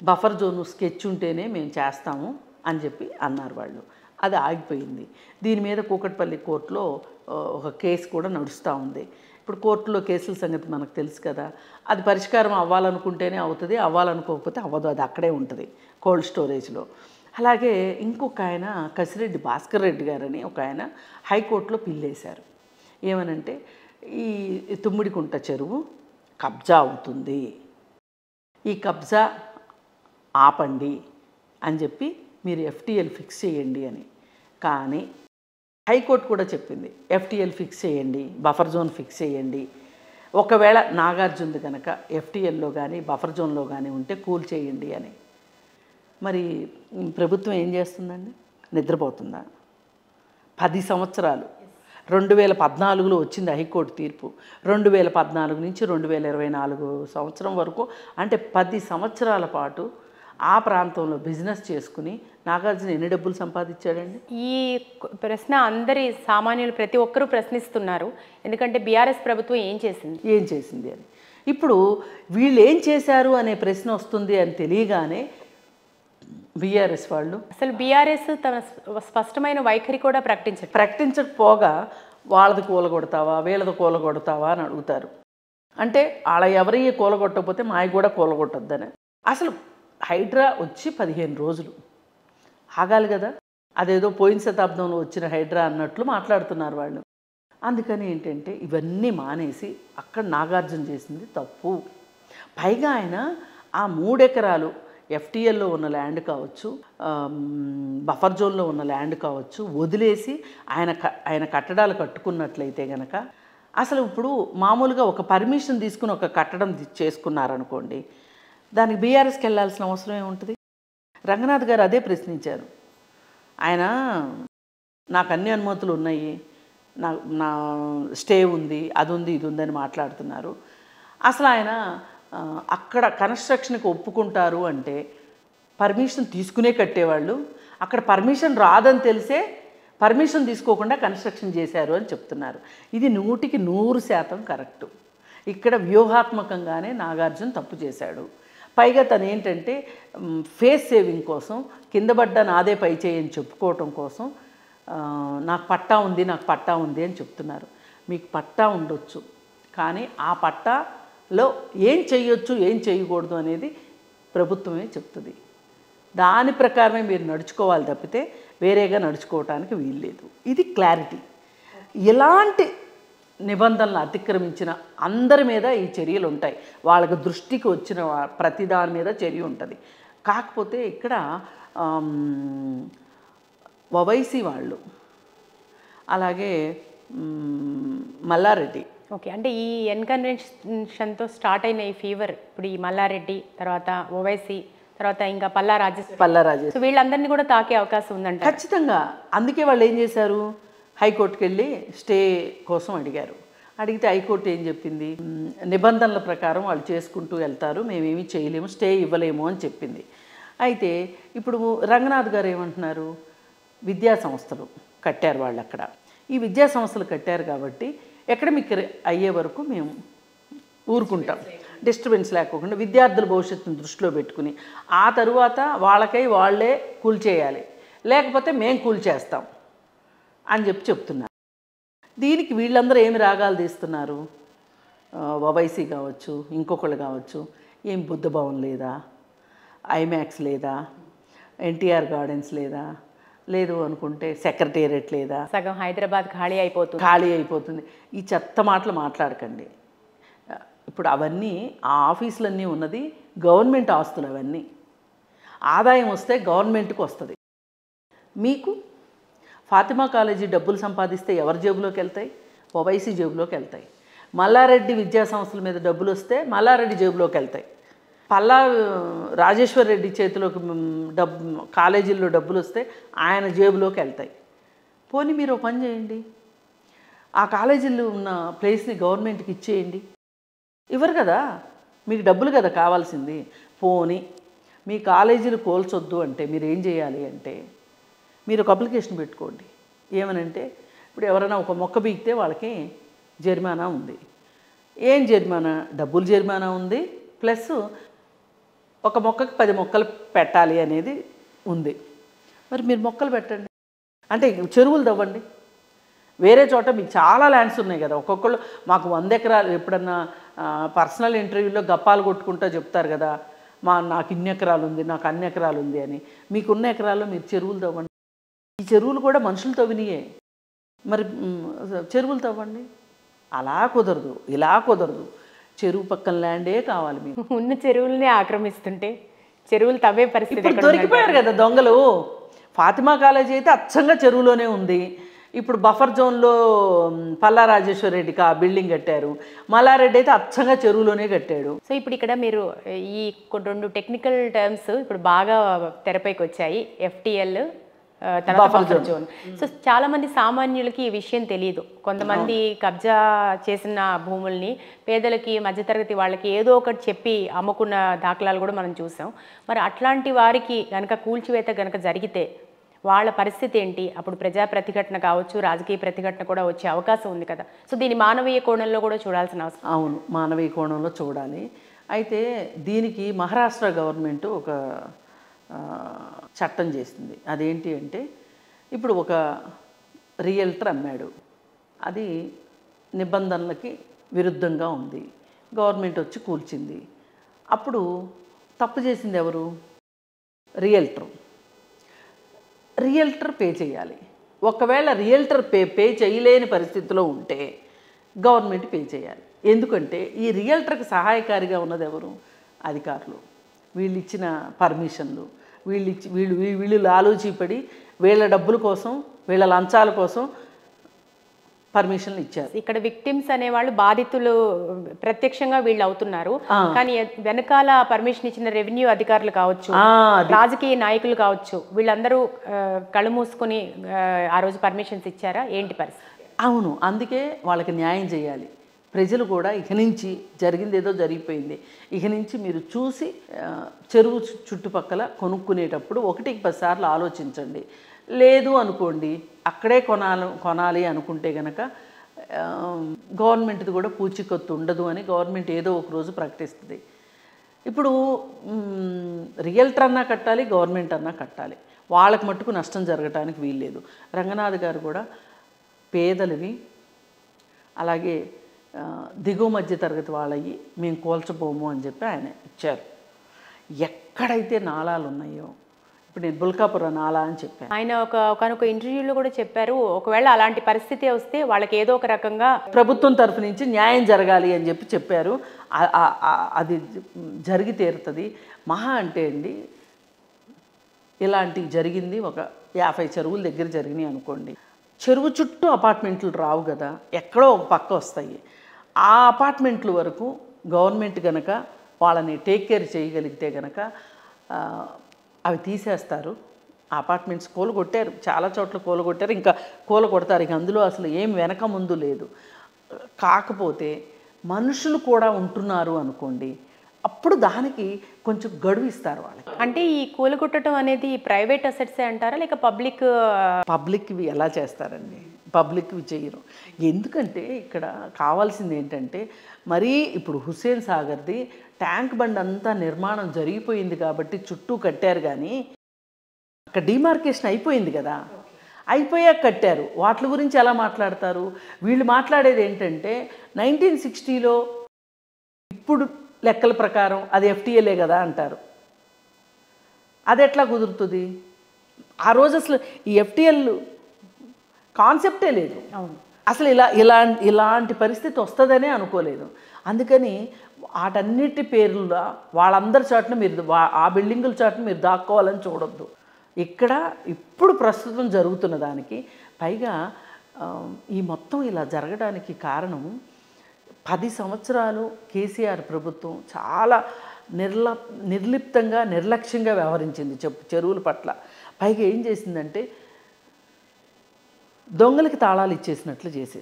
Buffer zone sketch ఉంటేనే మేము చేస్తాము అని చెప్పి అన్నారు వాళ్ళు. అది ఆగిపోయింది. దీని మీద కూకట్పల్లి కోర్టులో ఒక కేసు కూడా నడుస్తూ ఉంది. ఇప్పుడు కోర్టులో కేసుల సంగతి మనకు తెలుసు కదా. అది పరిష్కారం అవ్వాలనుకుంటేనే అవుతుంది, అవ్వాలనుకోకపోతే అవ్వదు. అది అక్కడే ఉంటుంది కోల్డ్ స్టోరేజ్లో. అలాగే ఇంకొక ఆయన కసిరెడ్డి భాస్కర్ రెడ్డి గారని ఒక ఆయన హైకోర్టులో పిల్లేశారు. ఏమనంటే ఈ తుమ్మిడికుంట చెరువు కబ్జా అవుతుంది, ఈ కబ్జా ఆపండి అని చెప్పి మీరు ఎఫ్టీఎల్ ఫిక్స్ చేయండి అని. కానీ హైకోర్టు కూడా చెప్పింది ఎఫ్టీఎల్ ఫిక్స్ చేయండి, బఫర్ జోన్ ఫిక్స్ చేయండి. ఒకవేళ నాగార్జునది కనుక ఎఫ్టీఎల్లో కానీ బఫర్ జోన్లో కానీ ఉంటే కూల్ చేయండి అని. మరి ప్రభుత్వం ఏం చేస్తుందండి? నిద్రపోతుందా? 10 సంవత్సరాలు 2014లో వచ్చింది హైకోర్టు తీర్పు. 2014 నుంచి 2024 సంవత్సరం వరకు, అంటే 10 సంవత్సరాల పాటు ఆ ప్రాంతంలో బిజినెస్ చేసుకుని నాగార్జున ఎన్ని డబ్బులు సంపాదించాడండి? ఈ ప్రశ్న అందరి సామాన్యులు ప్రతి ఒక్కరూ ప్రశ్నిస్తున్నారు. ఎందుకంటే బీఆర్ఎస్ ప్రభుత్వం ఏం చేసింది అని. ఇప్పుడు వీళ్ళు ఏం చేశారు అనే ప్రశ్న వస్తుంది అని తెలియగానే బీఆర్ఎస్ వాళ్ళు అసలు బీఆర్ఎస్ తన స్పష్టమైన వైఖరి కూడా ప్రకటించకపోగా వాళ్ళది కూలగొడతావా వీళ్ళది కూలగొడతావా అని అడుగుతారు. అంటే వాళ్ళ ఎవరయ్యే కూలగొట్టకపోతే మాయ కూడా కూలగొట్టొద్దని. అసలు హైడ్రా వచ్చి 15 రోజులు ఆగాలి కదా. అదేదో పోయిన శతాబ్దంలో వచ్చిన హైడ్రా అన్నట్లు మాట్లాడుతున్నారు వాళ్ళు. అందుకని ఏంటంటే ఇవన్నీ మానేసి అక్కడ నాగార్జున చేసింది తప్పు. పైగా ఆయన ఆ 3 ఎకరాలు ఎఫ్టీఎల్లో ఉన్న ల్యాండ్ కావచ్చు, బఫర్ జోన్లో ఉన్న ల్యాండ్ కావచ్చు వదిలేసి ఆయన కట్టడాలు కట్టుకున్నట్లయితే కనుక, అసలు ఇప్పుడు మామూలుగా ఒక పర్మిషన్ తీసుకుని ఒక కట్టడం చేసుకున్నారనుకోండి, దానికి బీఆర్ఎస్కి వెళ్ళాల్సిన అవసరం ఏముంటుంది? రంగనాథ్ గారు అదే ప్రశ్నించారు. ఆయన నాకు అన్ని అనుమతులు ఉన్నాయి, నా స్టే ఉంది, అది ఉంది, ఇది ఉందని మాట్లాడుతున్నారు. అసలు ఆయన అక్కడ కన్స్ట్రక్షన్కి ఒప్పుకుంటారు అంటే పర్మిషన్ తీసుకునే కట్టేవాళ్ళు. అక్కడ పర్మిషన్ రాదని తెలిసే పర్మిషన్ తీసుకోకుండా కన్స్ట్రక్షన్ చేశారు అని చెప్తున్నారు. ఇది 100కి 100% కరెక్టు. ఇక్కడ వ్యూహాత్మకంగానే నాగార్జున తప్పు చేశాడు. పైగా తను ఏంటంటే ఫేస్ సేవింగ్ కోసం కింద పడ్డ నాదే పై చేయని చెప్పుకోవటం కోసం నాకు పట్టా ఉంది అని చెప్తున్నారు. మీకు పట్టా ఉండొచ్చు, కానీ ఆ పట్టాలో ఏం చేయొచ్చు ఏం చేయకూడదు అనేది ప్రభుత్వమే చెప్తుంది. దాని ప్రకారమే మీరు నడుచుకోవాలి తప్పితే వేరేగా నడుచుకోవటానికి వీల్లేదు. ఇది క్లారిటీ. ఇలాంటి నిబంధనలు అతిక్రమించిన అందరి మీద ఈ చర్యలు ఉంటాయి. వాళ్ళకి దృష్టికి వచ్చిన ప్రతి దాని మీద చర్య ఉంటుంది. కాకపోతే ఇక్కడ ఓవైసీ వాళ్ళు, అలాగే మల్లారెడ్డి. ఓకే, అంటే ఈ ఎన్కన్వెన్షన్తో స్టార్ట్ అయిన ఈ ఫీవర్ ఇప్పుడు ఈ మల్లారెడ్డి తర్వాత ఓవైసీ తర్వాత ఇంకా పల్లా రాజేష్ వీళ్ళందరినీ కూడా తాకే అవకాశం ఉందంట. ఖచ్చితంగా. అందుకే వాళ్ళు ఏం చేశారు, హైకోర్టుకి వెళ్ళి స్టే కోసం అడిగారు. అడిగితే హైకోర్టు ఏం చెప్పింది, నిబంధనల ప్రకారం వాళ్ళు చేసుకుంటూ వెళ్తారు, మేమేమీ చేయలేము, స్టే ఇవ్వలేము అని చెప్పింది. అయితే ఇప్పుడు రంగనాథ్ గారు ఏమంటున్నారు, విద్యా సంస్థలు కట్టారు వాళ్ళు అక్కడ. ఈ విద్యా సంస్థలు కట్టారు కాబట్టి అకాడమిక్ అయ్యే వరకు మేము ఊరుకుంటాం, డిస్టర్బెన్స్ లేకోకుండా విద్యార్థుల భవిష్యత్తును దృష్టిలో పెట్టుకుని ఆ తరువాత వాళ్ళకై వాళ్ళే కూల్చేయాలి, లేకపోతే మేము కూల్చేస్తాం అని చెప్తున్నారు. దీనికి వీళ్ళందరూ ఏమి రాగాలు తీస్తున్నారు, ఓవైసీ కావచ్చు, ఇంకొకళ్ళు కావచ్చు, ఏం బుద్ధ భవన్ లేదా, ఐమాక్స్ లేదా, ఎన్టీఆర్ గార్డెన్స్ లేదా, లేదు అనుకుంటే సెక్రటేరియట్ లేదా, సగం హైదరాబాద్ ఖాళీ అయిపోతుంది. ఈ చెత్త మాటలు మాట్లాడకండి. ఇప్పుడు అవన్నీ ఆ ఆఫీసులన్నీ ఉన్నది గవర్నమెంట్ ఆస్తులు. అవన్నీ ఆదాయం వస్తే గవర్నమెంట్కి వస్తుంది. మీకు ఫాతిమా కాలేజీ డబ్బులు సంపాదిస్తే ఎవరి జేబులోకి వెళ్తాయి? ఓవైసీ జేబులోకి వెళ్తాయి. మల్లారెడ్డి విద్యా సంస్థల మీద డబ్బులు వస్తే మల్లారెడ్డి జేబులోకి వెళ్తాయి. పల్లా రాజేశ్వర్ రెడ్డి చేతిలోకి కాలేజీల్లో డబ్బులు వస్తే ఆయన జేబులోకి వెళ్తాయి. పోనీ మీరు పని చేయండి, ఆ కాలేజీల్లో ఉన్న ప్లేస్ని గవర్నమెంట్కి ఇచ్చేయండి. ఇవ్వరు కదా, మీకు డబ్బులు కదా కావాల్సింది. పోనీ మీ కాలేజీలు కోల్చొద్దు అంటే మీరు ఏం చేయాలి అంటే, మీరు ఒక అప్లికేషన్ పెట్టుకోండి. ఏమనంటే, ఇప్పుడు ఎవరైనా ఒక మొక్క బీకితే వాళ్ళకి జరిమానా ఉంది. ఏం జరిమానా? డబ్బులు జరిమానా ఉంది, ప్లస్ ఒక మొక్కకి 10 మొక్కలు పెట్టాలి అనేది ఉంది. మరి మీరు మొక్కలు పెట్టండి, అంటే చెరువులు తవ్వండి. వేరే చోట మీకు చాలా ల్యాండ్స్ ఉన్నాయి కదా, ఒక్కొక్కళ్ళు మాకు 100 ఎకరాలు, ఎప్పుడన్నా పర్సనల్ ఇంటర్వ్యూలో గప్పాలు కొట్టుకుంటూ చెప్తారు కదా, నాకు ఇన్ని ఎకరాలు ఉంది, నాకు అన్ని ఎకరాలు ఉంది అని. మీకున్న ఎకరాల్లో మీరు చెరువులు తవ్వండి. ఈ చెరువులు కూడా మనుషులు తవ్వినాయే, మరి చెరువులు తవ్వండి. అలా కుదరదు, ఇలా కుదరదు. చెరువు పక్కన ల్యాండే కావాలి మీకు. ఉన్న చెరువులనే ఆక్రమిస్తుంటే చెరువులు తవ్వే పరిస్థితి ఇప్పుడు దొరికిపోయారు కదా దొంగలు. ఫాతిమా కాలేజీ అయితే అచ్చంగా చెరువులోనే ఉంది. ఇప్పుడు బఫర్ జోన్లో పల్లా రాజేశ్వర రెడ్డికి ఆ బిల్డింగ్ కట్టారు. మల్లారెడ్డి అయితే అచ్చంగా చెరువులోనే కట్టాడు. సో ఇప్పుడు ఇక్కడ మీరు ఈ 2 టెక్నికల్ టర్మ్స్ ఇప్పుడు బాగా తెరపైకి వచ్చాయి, FTL తర్వాత బఫర్ జోన్. సో చాలా మంది సామాన్యులకి ఈ విషయం తెలియదు. కొంతమంది కబ్జా చేసిన భూముల్ని పేదలకి, మధ్యతరగతి వాళ్ళకి ఏదో ఒకటి చెప్పి అమ్ముకున్న దాఖలాలు కూడా మనం చూసాం. మరి అట్లాంటి వారికి కనుక కూల్చివేత కనుక జరిగితే వాళ్ళ పరిస్థితి ఏంటి? అప్పుడు ప్రజా ప్రతిఘటన కావచ్చు, రాజకీయ ప్రతిఘటన కూడా వచ్చే అవకాశం ఉంది కదా. సో దీన్ని మానవీయ కోణంలో కూడా చూడాల్సిన అవసరం. అవును, మానవీయ కోణంలో చూడాలి. అయితే దీనికి మహారాష్ట్ర గవర్నమెంట్ ఒక చట్టం చేసింది. అదేంటి అంటే, ఇప్పుడు ఒక రియల్టర్ అమ్మాడు, అది నిబంధనలకి విరుద్ధంగా ఉంది, గవర్నమెంట్ వచ్చి కూల్చింది. అప్పుడు తప్పు చేసింది ఎవరు? రియల్టర్. రియల్టర్ పే చేయాలి. ఒకవేళ రియల్టర్ పే చేయలేని పరిస్థితిలో ఉంటే గవర్నమెంట్ పే చేయాలి. ఎందుకంటే ఈ రియల్టర్కి సహాయకారిగా ఉన్నది ఎవరు? అధికారులు. వీళ్ళు ఇచ్చిన పర్మిషన్లు, వీళ్ళు లాలూచీపడి వీళ్ళ డబ్బుల కోసం, వీళ్ళ లంచాల కోసం పర్మిషన్లు ఇచ్చారు. ఇక్కడ విక్టిమ్స్ అనేవాళ్ళు బాధితులు ప్రత్యక్షంగా వీళ్ళు అవుతున్నారు. కానీ వెనకాల పర్మిషన్ ఇచ్చిన రెవెన్యూ అధికారులు కావచ్చు, రాజకీయ నాయకులు కావచ్చు, వీళ్ళందరూ కళ్ళు మూసుకొని ఆ రోజు పర్మిషన్స్ ఇచ్చారా? ఏంటి పరిస్థితి? అవును, అందుకే వాళ్ళకి న్యాయం చేయాలి. ప్రజలు కూడా ఇక నుంచి జరిగింది ఏదో జరిగిపోయింది, ఇక నుంచి మీరు చూసి చెరువు చుట్టుపక్కల కొనుక్కునేటప్పుడు 1కి 10 సార్లు ఆలోచించండి. లేదు అనుకోండి, అక్కడే కొనాలి అనుకుంటే కనుక గవర్నమెంట్ది కూడా పూచికత్తు ఉండదు అని గవర్నమెంట్ ఏదో ఒక రోజు ప్రకటిస్తుంది. ఇప్పుడు రియల్టర్ అన్నా కట్టాలి, గవర్నమెంట్ అన్నా కట్టాలి. వాళ్ళకి మట్టుకు నష్టం జరగటానికి వీల్లేదు. రంగనాథ్ గారు కూడా పేదలవి, అలాగే దిగువ మధ్య తరగతి వాళ్ళవి మేము కోల్చబోము అని చెప్పి ఆయన ఇచ్చారు. ఎక్కడైతే నాలాలు ఉన్నాయో, ఇప్పుడు నేను బుల్కాపురం నాలా అని చెప్పాను. ఆయన ఒకనొక ఇంటర్వ్యూలో కూడా చెప్పారు, ఒకవేళ అలాంటి పరిస్థితి వస్తే వాళ్ళకి ఏదో ఒక రకంగా ప్రభుత్వం తరఫు నుంచి న్యాయం జరగాలి అని చెప్పి చెప్పారు. అది జరిగి తీరుతుంది. మహా అంటే అండి, ఇలాంటివి జరిగింది ఒక 50 చెరువుల దగ్గర జరిగినాయి అనుకోండి. చెరువు చుట్టూ అపార్ట్మెంట్లు రావు కదా, ఎక్కడో ఒక పక్క వస్తాయి. ఆ అపార్ట్మెంట్ల వరకు గవర్నమెంట్ కనుక వాళ్ళని టేక్ కేర్ చేయగలిగితే కనుక అవి తీసేస్తారు. అపార్ట్మెంట్స్ కూలగొట్టారు, చాలా చోట్ల కూలగొట్టారు, ఇంకా కూలగొడతారు. ఇక అందులో అసలు ఏం వెనక ముందు లేదు. కాకపోతే మనుషులు కూడా ఉంటున్నారు అనుకోండి, అప్పుడు దానికి కొంచెం గడువు ఇస్తారు వాళ్ళకి. అంటే ఈ కూలగొట్టడం అనేది ప్రైవేట్ అసెట్సే అంటారా, లేక పబ్లిక్వి ఎలా చేస్తారండి? పబ్లిక్వి చేయరు. ఎందుకంటే ఇక్కడ కావాల్సింది ఏంటంటే, మరీ ఇప్పుడు హుస్సేన్ సాగర్ది ట్యాంక్ బండ్ అంతా నిర్మాణం జరిగిపోయింది కాబట్టి చుట్టూ కట్టారు, కానీ అక్కడ డిమార్కేషన్ అయిపోయింది కదా, అయిపోయాక కట్టారు. వాటి గురించి ఎలా మాట్లాడతారు? వీళ్ళు మాట్లాడేది ఏంటంటే 1960లో ఇప్పుడు లెక్కల ప్రకారం అది FTLే కదా అంటారు. అది ఎట్లా కుదురుతుంది? ఆ రోజు అసలు ఈ FTL కాన్సెప్టే లేదు. అసలు ఇలాంటి పరిస్థితి వస్తుందనే అనుకోలేదు. అందుకని వాటన్నిటి పేర్ల వాళ్ళందరి చాటున మీరు ఆ బిల్డింగుల చాటున మీరు దాక్కోవాలని చూడొద్దు. ఇక్కడ ఇప్పుడు ప్రస్తుతం జరుగుతున్న దానికి పైగా ఈ మొత్తం ఇలా జరగడానికి కారణం 10 సంవత్సరాలు కేసీఆర్ ప్రభుత్వం చాలా నిర్లిప్తంగా, నిర్లక్ష్యంగా వ్యవహరించింది చెరువుల పట్ల. పైగా ఏం చేసిందంటే దొంగలకి తాళాలు ఇచ్చేసినట్లు చేసేది.